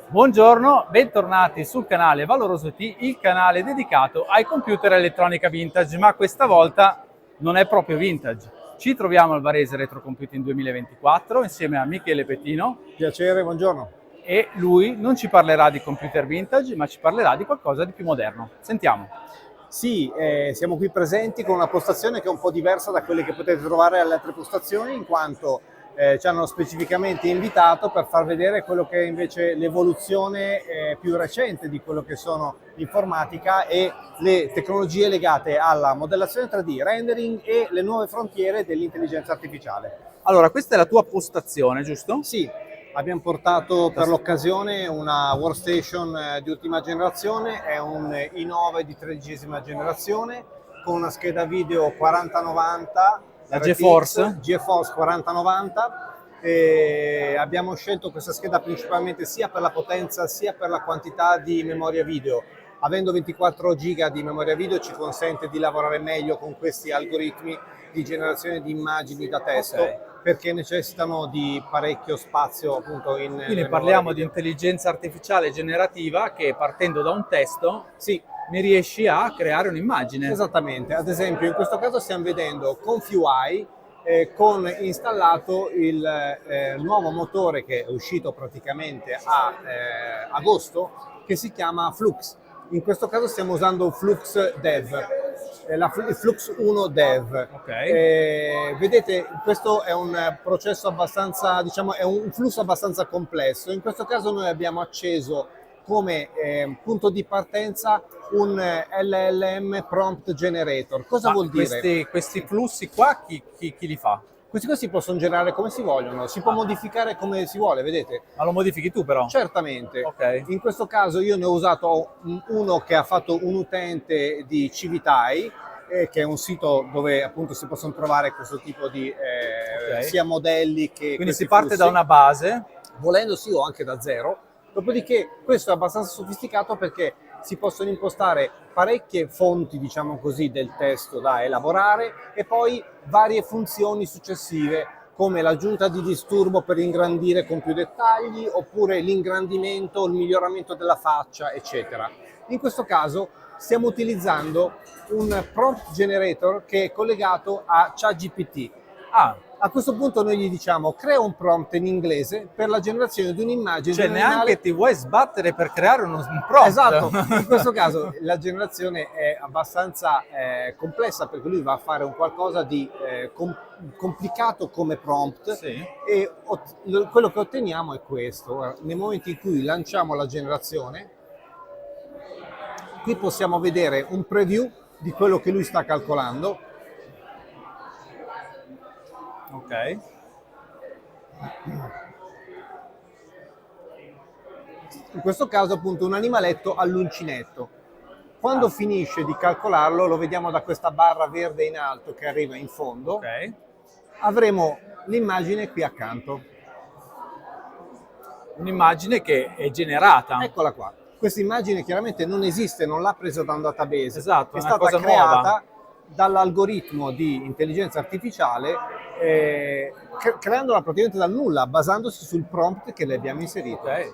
Buongiorno, bentornati sul canale Valoroso IT, il canale dedicato ai computer e elettronica vintage, ma questa volta non è proprio vintage. Ci troviamo al Varese Retro Computing 2024 insieme a Michele Pettino Piacere, buongiorno. e lui non ci parlerà di computer vintage, ma ci parlerà di qualcosa di più moderno. Sentiamo. Sì, siamo qui presenti con una postazione che è un po' diversa da quelle che potete trovare alle altre postazioni, in quanto ci hanno specificamente invitato per far vedere quello che è invece l'evoluzione più recente di quello che sono l'informatica e le tecnologie legate alla modellazione 3D, rendering e le nuove frontiere dell'intelligenza artificiale. Allora, questa è la tua postazione, giusto? Sì, abbiamo portato per l'occasione una workstation di ultima generazione, è un i9 di 13ª generazione con una scheda video 4090, La RTX, GeForce? GeForce 4090. E abbiamo scelto questa scheda principalmente sia per la potenza sia per la quantità di memoria video. Avendo 24 giga di memoria video ci consente di lavorare meglio con questi algoritmi di generazione di immagini da testo. Ok. Perché necessitano di parecchio spazio appunto in Quindi parliamo di intelligenza artificiale generativa che partendo da un testo Sì, mi riesci a creare un'immagine. esattamente. Ad esempio in questo caso stiamo vedendo ConfUI con installato il nuovo motore che è uscito praticamente a agosto, che si chiama Flux. In questo caso stiamo usando Flux Dev, il Flux 1 Dev. Ok. Vedete, questo è un processo abbastanza, diciamo, è un flusso abbastanza complesso. In questo caso noi abbiamo acceso come punto di partenza un LLM Prompt Generator. Cosa vuol dire? Questi flussi qua chi li fa? Questi qua si possono generare come si vogliono, si può modificare come si vuole, vedete? Ma lo modifichi tu però? Certamente. Ok. In questo caso io ne ho usato uno che ha fatto un utente di Civitai, che è un sito dove appunto si possono trovare questo tipo di Ok. sia modelli che Quindi questi si parte flussi. da una base. Volendo sì o anche da zero. Dopodiché questo è abbastanza sofisticato perché si possono impostare parecchie fonti, diciamo così, del testo da elaborare e poi varie funzioni successive come l'aggiunta di disturbo per ingrandire con più dettagli oppure l'ingrandimento, il miglioramento della faccia, eccetera. In questo caso stiamo utilizzando un prompt generator che è collegato a ChatGPT. Ah, A questo punto noi gli diciamo crea un prompt in inglese per la generazione di un'immagine cioè di un animale. neanche ti vuoi sbattere per creare un prompt. Esatto, in questo caso la generazione è abbastanza complessa perché lui va a fare un qualcosa di complicato come prompt. Sì. E quello che otteniamo è questo. Guarda, nel momento in cui lanciamo la generazione, qui possiamo vedere un preview di quello che lui sta calcolando. Ok. In questo caso appunto un animaletto all'uncinetto. Quando finisce di calcolarlo, lo vediamo da questa barra verde in alto che arriva in fondo, Ok. avremo l'immagine qui accanto. Un'immagine che è generata. Eccola qua. Questa immagine chiaramente non esiste, non l'ha presa da un database, Esatto, è è una stata cosa creata nuova. dall'algoritmo di intelligenza artificiale creandola praticamente dal nulla, basandosi sul prompt che le abbiamo inserito. Ok.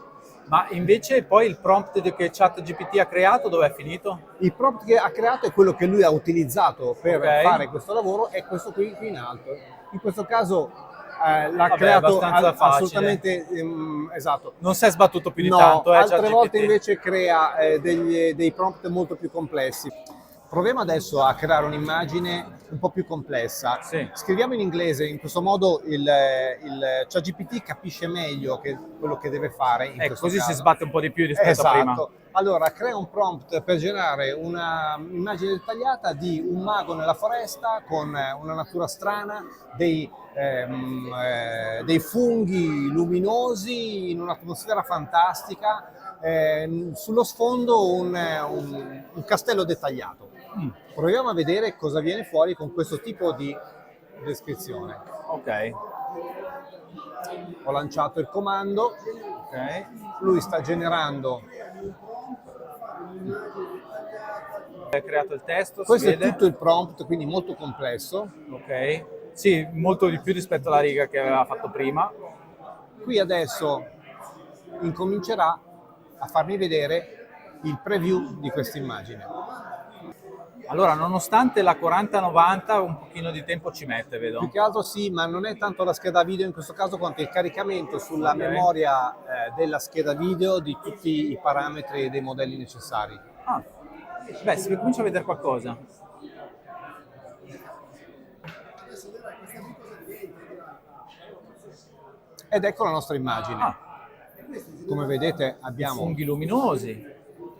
Ma invece poi il prompt che ChatGPT ha creato dove è finito? Il prompt che ha creato è quello che lui ha utilizzato per Ok. fare questo lavoro, è questo qui in alto. In questo caso l'ha Vabbè, creato abbastanza facile. assolutamente esatto. Non si è sbattuto più di No, tanto, altre ChatGPT. volte invece crea dei prompt molto più complessi. Proviamo adesso a creare un'immagine un po' più complessa. Sì. Scriviamo in inglese, in questo modo il ChatGPT capisce meglio quello che deve fare in questo Così caso. si sbatte un po' di più rispetto a prima. Esatto. Allora, crea un prompt per generare un'immagine dettagliata di un mago nella foresta con una natura strana, dei funghi luminosi in un'atmosfera fantastica, sullo sfondo un castello dettagliato. Proviamo a vedere cosa viene fuori con questo tipo di descrizione. Ok. Ho lanciato il comando, Ok. lui sta generando. Hai creato il testo, Questo si è vede. tutto il prompt, quindi molto complesso. Ok. Sì, molto di più rispetto alla riga che aveva fatto prima. Qui adesso incomincerà a farmi vedere il preview di questa immagine. Allora, nonostante la 4090 un pochino di tempo ci mette, vedo. Più che altro sì, ma non è tanto la scheda video in questo caso quanto il caricamento sulla memoria della scheda video di tutti i parametri dei modelli necessari. Ah, beh, si comincia a vedere qualcosa. Ed ecco la nostra immagine. Ah, Come vedete abbiamo funghi luminosi.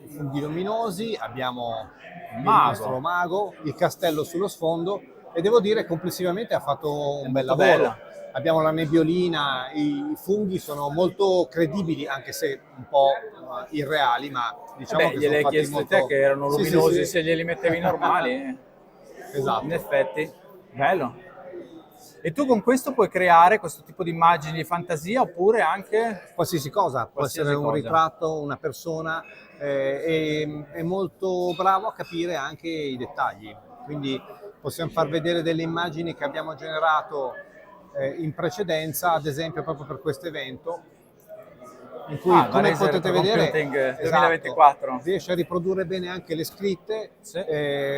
funghi luminosi, abbiamo il Mago. nostro mago, il castello sullo sfondo e devo dire complessivamente ha fatto un bel molto lavoro. bella. Abbiamo la nebbiolina, i funghi sono molto credibili anche se un po' irreali, ma diciamo che Gliele sono hai fatti chiesto molto... te che erano Sì, sì, luminosi, sì. se glieli mettevi normali. Esatto. In effetti, bello. E tu con questo puoi creare questo tipo di immagini di fantasia oppure anche... Qualsiasi cosa, può Qualsiasi essere un cosa. ritratto, una persona, è molto bravo a capire anche i dettagli. Quindi possiamo far vedere delle immagini che abbiamo generato in precedenza, ad esempio proprio per questo evento, in cui come Varese potete Retro vedere Computing esatto, 2024. riesce a riprodurre bene anche le scritte, Sì.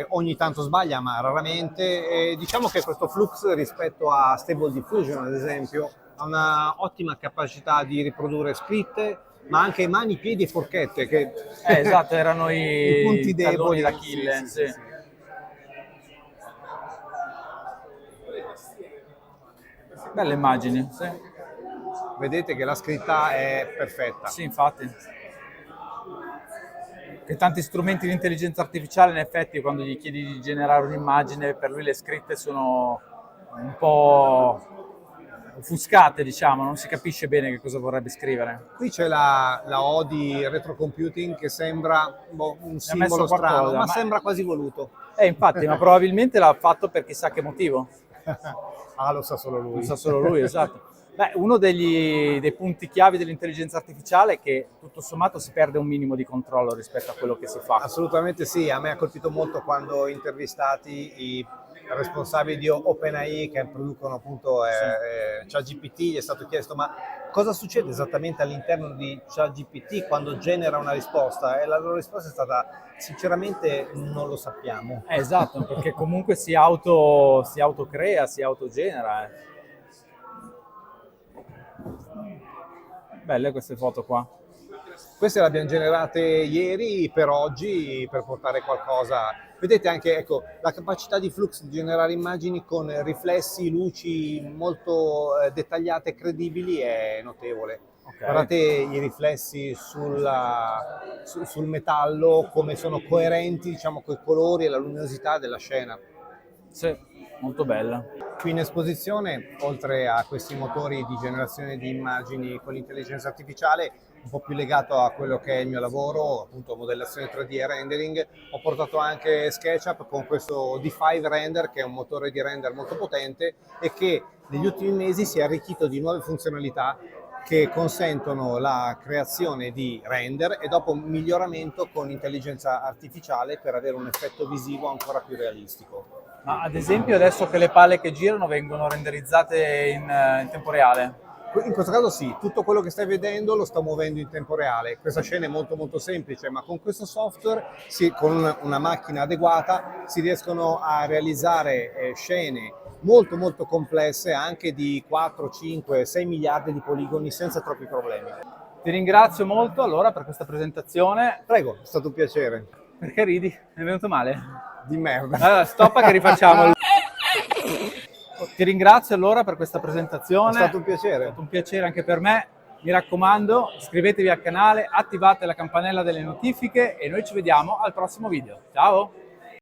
ogni tanto sbaglia ma raramente, e diciamo che questo Flux rispetto a Stable Diffusion ad esempio ha una ottima capacità di riprodurre scritte ma anche mani, piedi e forchette che Esatto, erano i punti talloni deboli d'Achille. sì. Sì. Belle immagini, sì. Vedete che la scritta è perfetta. Sì, infatti. Che tanti strumenti di intelligenza artificiale, in effetti, quando gli chiedi di generare un'immagine, per lui le scritte sono un po' offuscate, diciamo, non si capisce bene che cosa vorrebbe scrivere. Qui c'è la O di retrocomputing che sembra un simbolo qualcosa, strano, ma ma- sembra quasi voluto. Infatti, ma probabilmente l'ha fatto per chissà che motivo. Ah, lo sa solo lui. Lo sa solo lui, esatto. Beh, uno dei punti chiavi dell'intelligenza artificiale è che tutto sommato si perde un minimo di controllo rispetto a quello che si fa. Assolutamente sì, a me ha colpito molto quando ho intervistati i responsabili di OpenAI che producono appunto ChatGPT, gli è stato chiesto ma cosa succede esattamente all'interno di ChatGPT quando genera una risposta? E la loro risposta è stata sinceramente non lo sappiamo. Esatto, perché comunque si autocrea, si autogenera. Belle queste foto qua. Queste le abbiamo generate ieri per oggi per portare qualcosa. Vedete anche ecco, la capacità di Flux di generare immagini con riflessi, luci molto dettagliate e credibili è notevole. Ok. Guardate i riflessi sul metallo, come sono coerenti diciamo, con i colori e la luminosità della scena. Sì, molto bella. Qui in esposizione, oltre a questi motori di generazione di immagini con l'intelligenza artificiale, un po' più legato a quello che è il mio lavoro, appunto modellazione 3D e rendering, ho portato anche SketchUp con questo D5 Render, che è un motore di render molto potente e che negli ultimi mesi si è arricchito di nuove funzionalità che consentono la creazione di render e dopo miglioramento con intelligenza artificiale per avere un effetto visivo ancora più realistico. Ma ad esempio adesso che le palle che girano vengono renderizzate in tempo reale? In questo caso sì, tutto quello che stai vedendo lo sto muovendo in tempo reale. Questa scena è molto molto semplice, ma con questo software, con una macchina adeguata, si riescono a realizzare scene molto molto complesse, anche di 4, 5, 6 miliardi di poligoni senza troppi problemi. Ti ringrazio molto allora per questa presentazione. Prego, è stato un piacere. Perché ridi? È venuto male? Di merda. Allora, stoppa che rifacciamo. Ti ringrazio allora per questa presentazione. È stato un piacere. È stato un piacere anche per me. Mi raccomando, iscrivetevi al canale, attivate la campanella delle notifiche e noi ci vediamo al prossimo video. Ciao!